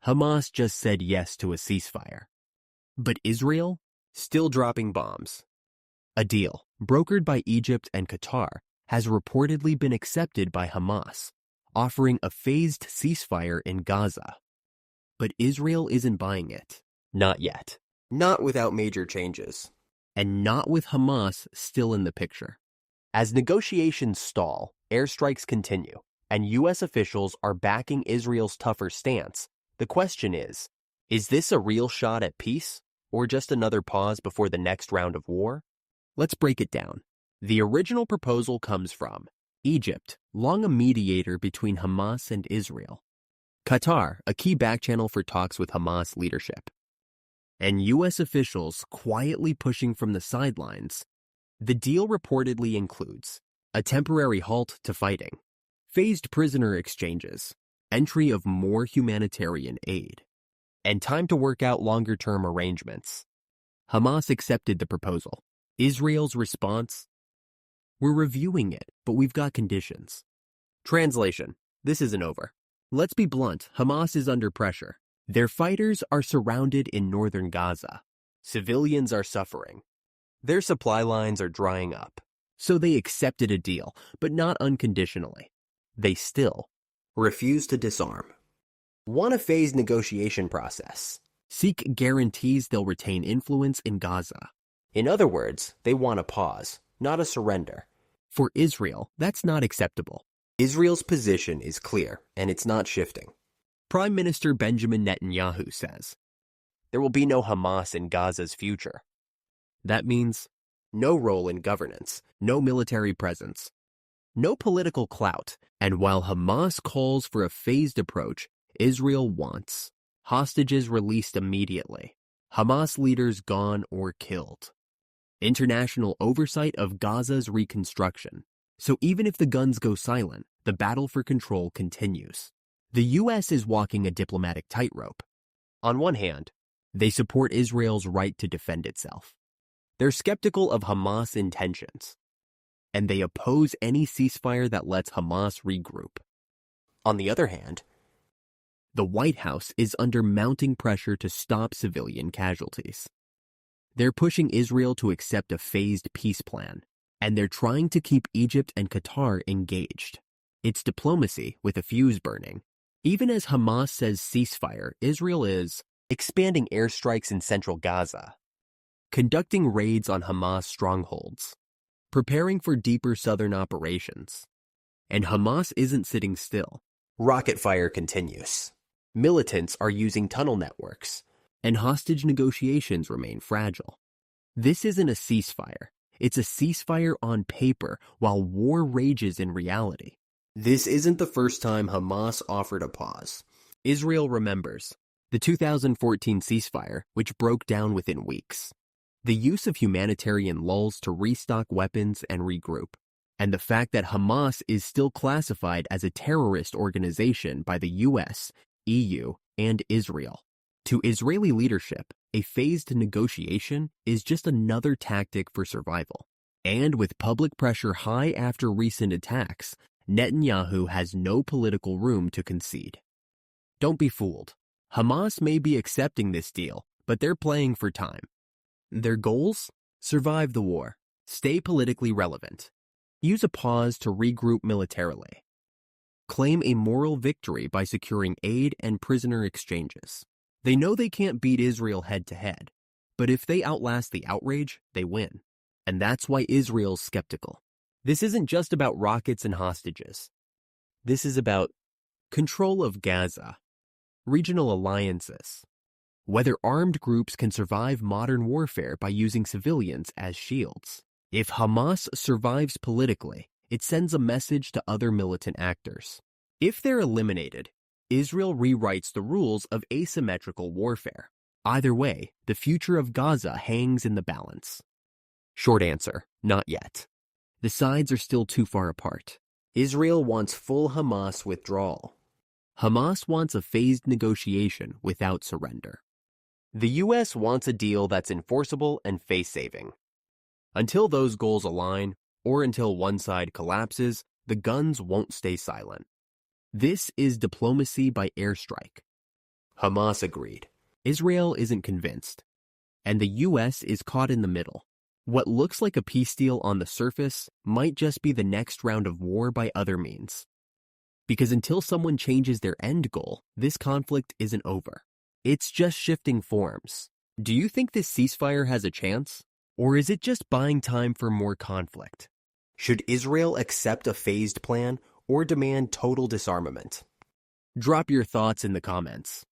Hamas just said yes to a ceasefire. But Israel? Still dropping bombs. A deal, brokered by Egypt and Qatar, has reportedly been accepted by Hamas, offering a phased ceasefire in Gaza. But Israel isn't buying it. Not yet. Not without major changes. And not with Hamas still in the picture. As negotiations stall, airstrikes continue, and U.S. officials are backing Israel's tougher stance, the question is this a real shot at peace, or just another pause before the next round of war? Let's break it down. The original proposal comes from Egypt, long a mediator between Hamas and Israel. Qatar, a key backchannel for talks with Hamas leadership. And U.S. officials quietly pushing from the sidelines. The deal reportedly includes a temporary halt to fighting, phased prisoner exchanges, entry of more humanitarian aid, and time to work out longer-term arrangements. Hamas accepted the proposal. Israel's response? We're reviewing it, but we've got conditions. Translation: this isn't over. Let's be blunt, Hamas is under pressure. Their fighters are surrounded in northern Gaza. Civilians are suffering. Their supply lines are drying up. So they accepted a deal, but not unconditionally. They still refuse to disarm. Want a phased negotiation process. Seek guarantees they'll retain influence in Gaza. In other words, they want a pause, not a surrender. For Israel, that's not acceptable. Israel's position is clear, and it's not shifting. Prime Minister Benjamin Netanyahu says, there will be no Hamas in Gaza's future. That means no role in governance, no military presence, no political clout, and while Hamas calls for a phased approach, Israel wants hostages released immediately, Hamas leaders gone or killed, international oversight of Gaza's reconstruction. So even if the guns go silent, the battle for control continues. The U.S. is walking a diplomatic tightrope. On one hand, they support Israel's right to defend itself. They're skeptical of Hamas' intentions, and they oppose any ceasefire that lets Hamas regroup. On the other hand, the White House is under mounting pressure to stop civilian casualties. They're pushing Israel to accept a phased peace plan, and they're trying to keep Egypt and Qatar engaged. It's diplomacy with a fuse burning. Even as Hamas says ceasefire, Israel is expanding airstrikes in central Gaza, conducting raids on Hamas strongholds, preparing for deeper southern operations. And Hamas isn't sitting still. Rocket fire continues. Militants are using tunnel networks, and hostage negotiations remain fragile. This isn't a ceasefire. It's a ceasefire on paper while war rages in reality. This isn't the first time Hamas offered a pause. Israel remembers the 2014 ceasefire, which broke down within weeks. The use of humanitarian lulls to restock weapons and regroup. And the fact that Hamas is still classified as a terrorist organization by the US, EU, and Israel. To Israeli leadership, a phased negotiation is just another tactic for survival. And with public pressure high after recent attacks, Netanyahu has no political room to concede. Don't be fooled. Hamas may be accepting this deal, but they're playing for time. Their goals? Survive the war. Stay politically relevant. Use a pause to regroup militarily. Claim a moral victory by securing aid and prisoner exchanges. They know they can't beat Israel head-to-head, but if they outlast the outrage, they win. And that's why Israel's skeptical. This isn't just about rockets and hostages. This is about control of Gaza, regional alliances, whether armed groups can survive modern warfare by using civilians as shields. If Hamas survives politically, it sends a message to other militant actors. If they're eliminated, Israel rewrites the rules of asymmetrical warfare. Either way, the future of Gaza hangs in the balance. Short answer, not yet. The sides are still too far apart. Israel wants full Hamas withdrawal. Hamas wants a phased negotiation without surrender. The U.S. wants a deal that's enforceable and face-saving. Until those goals align, or until one side collapses, the guns won't stay silent. This is diplomacy by airstrike. Hamas agreed. Israel isn't convinced. And the U.S. is caught in the middle. What looks like a peace deal on the surface might just be the next round of war by other means. Because until someone changes their end goal, this conflict isn't over. It's just shifting forms. Do you think this ceasefire has a chance? Or is it just buying time for more conflict? Should Israel accept a phased plan or demand total disarmament? Drop your thoughts in the comments.